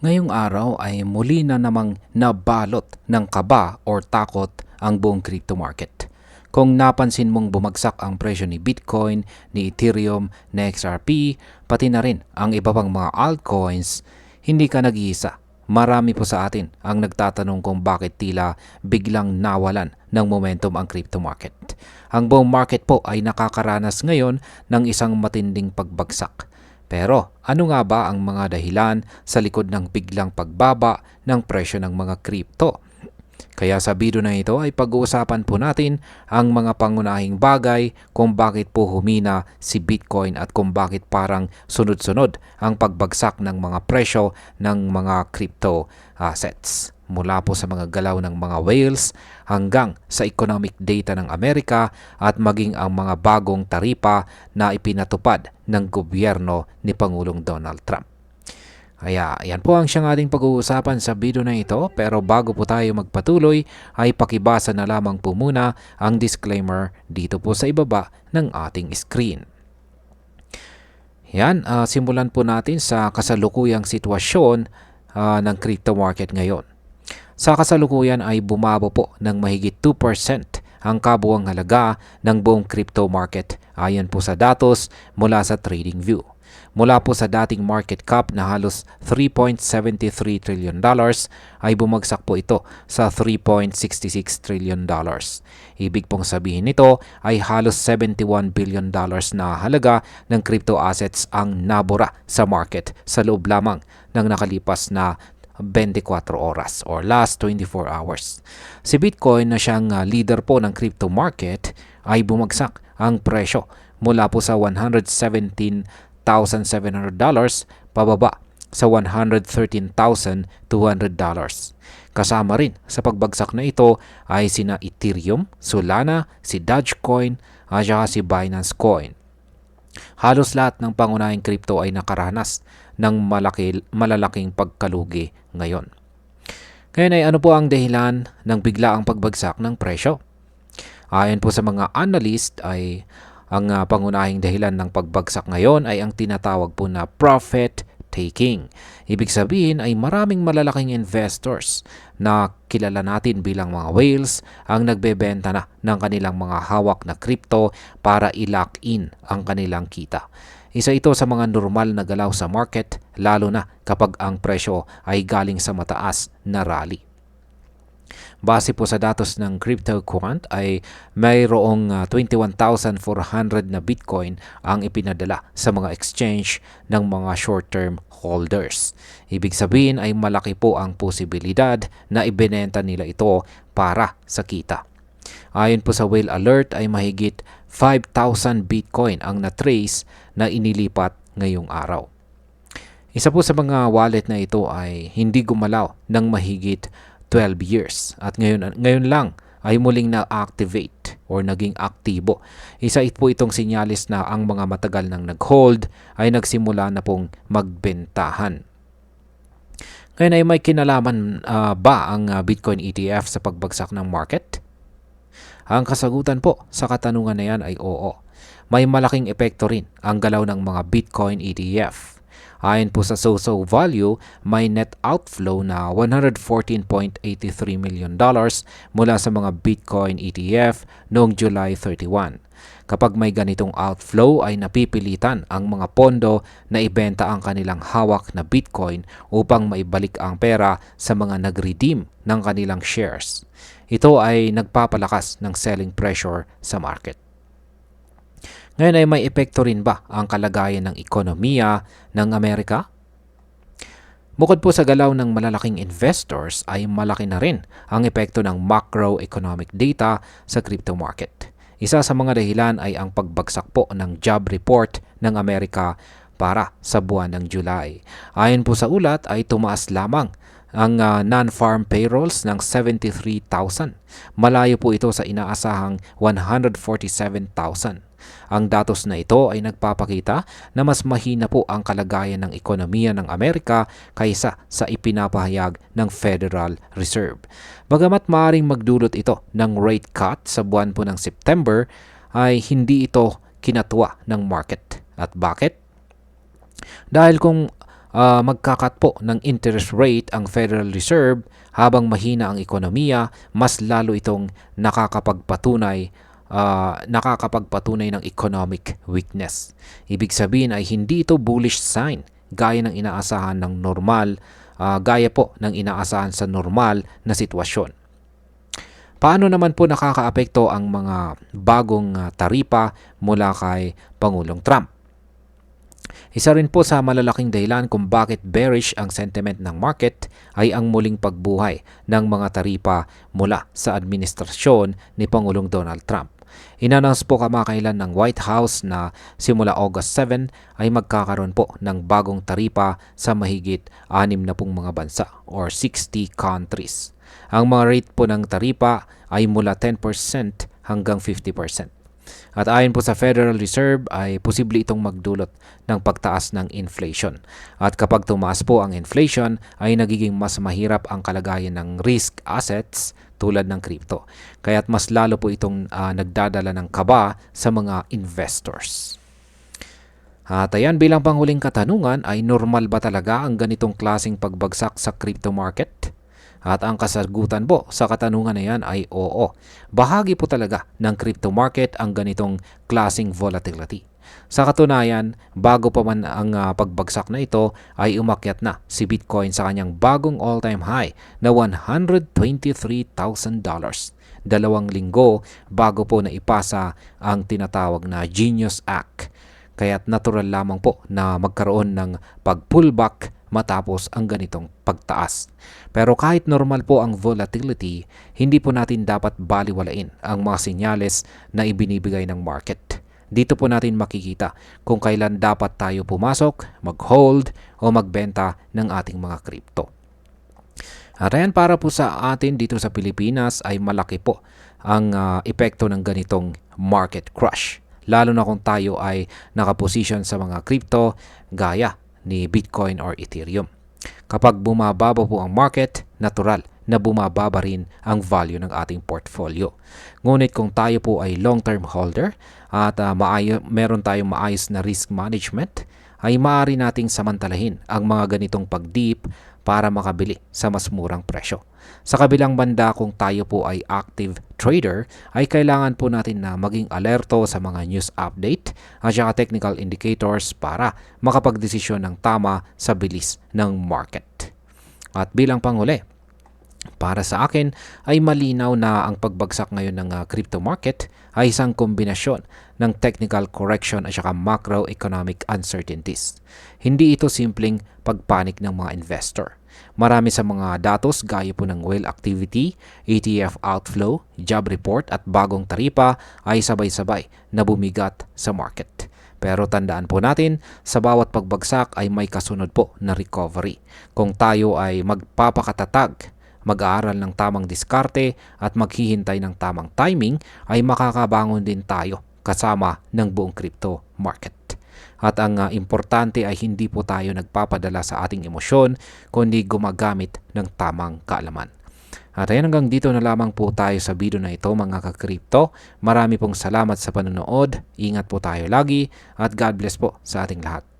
Ngayong araw ay muli na namang nabalot ng kaba or takot ang buong crypto market. Kung napansin mong bumagsak ang presyo ni Bitcoin, ni Ethereum, ni XRP, pati na rin ang iba pang mga altcoins, hindi ka nag-iisa. Marami po sa atin ang nagtatanong kung bakit tila biglang nawalan ng momentum ang crypto market. Ang buong market po ay nakakaranas ngayon ng isang matinding pagbagsak. Pero ano nga ba ang mga dahilan sa likod ng biglang pagbaba ng presyo ng mga crypto? Kaya sa video na ito ay pag-uusapan po natin ang mga pangunahing bagay kung bakit po humina si Bitcoin at kung bakit parang sunod-sunod ang pagbagsak ng mga presyo ng mga crypto assets. Mula po sa mga galaw ng mga whales hanggang sa economic data ng Amerika at maging ang mga bagong taripa na ipinatupad ng gobyerno ni Pangulong Donald Trump. Kaya yan po ang siyang ating pag-uusapan sa video na ito, pero bago po tayo magpatuloy ay pakibasa na lamang po muna ang disclaimer dito po sa ibaba ng ating screen. Yan, simulan po natin sa kasalukuyang sitwasyon ng crypto market ngayon. Sa kasalukuyan ay bumaba po ng mahigit 2% ang kabuuang halaga ng buong crypto market ayon po sa datos mula sa TradingView. Mula po sa dating market cap na halos $3.73 trillion ay bumagsak po ito sa $3.66 trillion. Ibig pong sabihin nito ay halos $71 billion na halaga ng crypto assets ang nabura sa market sa loob lamang ng nakalipas na 24 oras or last 24 hours. Si Bitcoin na siyang leader po ng crypto market ay bumagsak ang presyo mula po sa $117,700 pababa sa $113,200. Kasama rin sa pagbagsak na ito ay sina Ethereum, Solana, si Dogecoin at si Binance Coin. Halos lahat ng pangunahing crypto ay nakaranas ng malalaking pagkalugi ngayon. Ngayon ay ano po ang dahilan ng biglaang pagbagsak ng presyo? Ayon po sa mga analyst ay ang pangunahing dahilan ng pagbagsak ngayon ay ang tinatawag po na profit taking. Ibig sabihin ay maraming malalaking investors na kilala natin bilang mga whales ang nagbebenta na ng kanilang mga hawak na crypto para i-lock in ang kanilang kita. Isa ito sa mga normal na galaw sa market lalo na kapag ang presyo ay galing sa mataas na rally. Base po sa datos ng CryptoQuant ay mayroong 21,400 na Bitcoin ang ipinadala sa mga exchange ng mga short-term holders. Ibig sabihin ay malaki po ang posibilidad na ibinenta nila ito para sa kita. Ayon po sa Whale Alert ay mahigit 5,000 Bitcoin ang na-trace na inilipat ngayong araw. Isa po sa mga wallet na ito ay hindi gumalaw ng mahigit 12 years at ngayon lang ay muling na-activate or naging aktibo. Isa po itong sinyalis na ang mga matagal nang nag-hold ay nagsimula na pong magbentahan. Ngayon ay may kinalaman ba ang Bitcoin ETF sa pagbagsak ng market? Ang kasagutan po sa katanungan na yan ay oo. May malaking epekto rin ang galaw ng mga Bitcoin ETF. Ayon po sa Soso Value, may net outflow na $114.83 million mula sa mga Bitcoin ETF noong July 31. Kapag may ganitong outflow ay napipilitan ang mga pondo na ibenta ang kanilang hawak na Bitcoin upang maibalik ang pera sa mga nag-redeem ng kanilang shares. Ito ay nagpapalakas ng selling pressure sa market. Ngayon ay may epekto rin ba ang kalagayan ng ekonomiya ng Amerika? Bukod po sa galaw ng malalaking investors ay malaki na rin ang epekto ng macroeconomic data sa crypto market. Isa sa mga dahilan ay ang pagbagsak po ng job report ng Amerika para sa buwan ng July. Ayon po sa ulat ay tumaas lamang ang non-farm payrolls ng 73,000. Malayo po ito sa inaasahang 147,000. Ang datos na ito ay nagpapakita na mas mahina po ang kalagayan ng ekonomiya ng Amerika kaysa sa ipinapahayag ng Federal Reserve. Bagamat maaaring magdulot ito ng rate cut sa buwan po ng September, ay hindi ito kinatuwa ng market. At bakit? Dahil kung magkakat po ng interest rate ang Federal Reserve habang mahina ang ekonomiya, mas lalo itong nakakapagpatunay ng economic weakness. Ibig sabihin ay hindi ito bullish sign gaya ng inaasahan ng normal, gaya po ng inaasahan sa normal na sitwasyon. Paano naman po nakakaapekto ang mga bagong taripa mula kay Pangulong Trump? Isa rin po sa malalaking dahilan kung bakit bearish ang sentiment ng market ay ang muling pagbuhay ng mga taripa mula sa administrasyon ni Pangulong Donald Trump. Inannounce po kamakailan ng White House na simula August 7 ay magkakaroon po ng bagong taripa sa mahigit 60 mga bansa or 60 countries. Ang mga rate po ng taripa ay mula 10% hanggang 50%. At ayon po sa Federal Reserve ay posible itong magdulot ng pagtaas ng inflation. At kapag tumaas po ang inflation ay nagiging mas mahirap ang kalagayan ng risk assets tulad ng crypto. Kaya't mas lalo po itong nagdadala ng kaba sa mga investors. At ayan, bilang panghuling katanungan ay normal ba talaga ang ganitong klaseng pagbagsak sa crypto market? At ang kasagutan po sa katanungan na yan ay oo. Bahagi po talaga ng crypto market ang ganitong klaseng volatility. Sa katunayan, bago pa man ang pagbagsak na ito ay umakyat na si Bitcoin sa kanyang bagong all-time high na $123,000. 2 linggo bago po naipasa ang tinatawag na Genius Act. Kaya't natural lamang po na magkaroon ng pag-pullback matapos ang ganitong pagtaas. Pero kahit normal po ang volatility, hindi po natin dapat baliwalain ang mga senyales na ibinibigay ng market. Dito po natin makikita kung kailan dapat tayo pumasok, mag-hold o magbenta ng ating mga crypto. At ayan, para po sa atin dito sa Pilipinas ay malaki po ang epekto ng ganitong market crash. Lalo na kung tayo ay nakaposisyon sa mga crypto gaya ni Bitcoin or Ethereum. Kapag bumababa po ang market, natural na bumababa rin ang value ng ating portfolio. Ngunit kung tayo po ay long-term holder at meron tayong maayos na risk management, ay maaari nating samantalahin ang mga ganitong pag-dip para makabili sa mas murang presyo. Sa kabilang banda, kung tayo po ay active trader, ay kailangan po natin na maging alerto sa mga news update at saka technical indicators para makapagdesisyon ng tama sa bilis ng market. At bilang panghuli, para sa akin ay malinaw na ang pagbagsak ngayon ng crypto market ay isang kombinasyon ng technical correction at saka macroeconomic uncertainties. Hindi ito simpleng pagpanik ng mga investor. Marami sa mga datos gaya po ng whale activity, ETF outflow, job report at bagong taripa ay sabay-sabay na bumigat sa market. Pero tandaan po natin, sa bawat pagbagsak ay may kasunod po na recovery. Kung tayo ay magpapakatatag, mag-aaral ng tamang diskarte at maghihintay ng tamang timing, ay makakabangon din tayo kasama ng buong crypto market. At ang importante ay hindi po tayo nagpapadala sa ating emosyon, kundi gumagamit ng tamang kaalaman. At ayan, hanggang dito na lamang po tayo sa video na ito mga ka-crypto. Marami pong salamat sa panonood. Ingat po tayo lagi at God bless po sa ating lahat.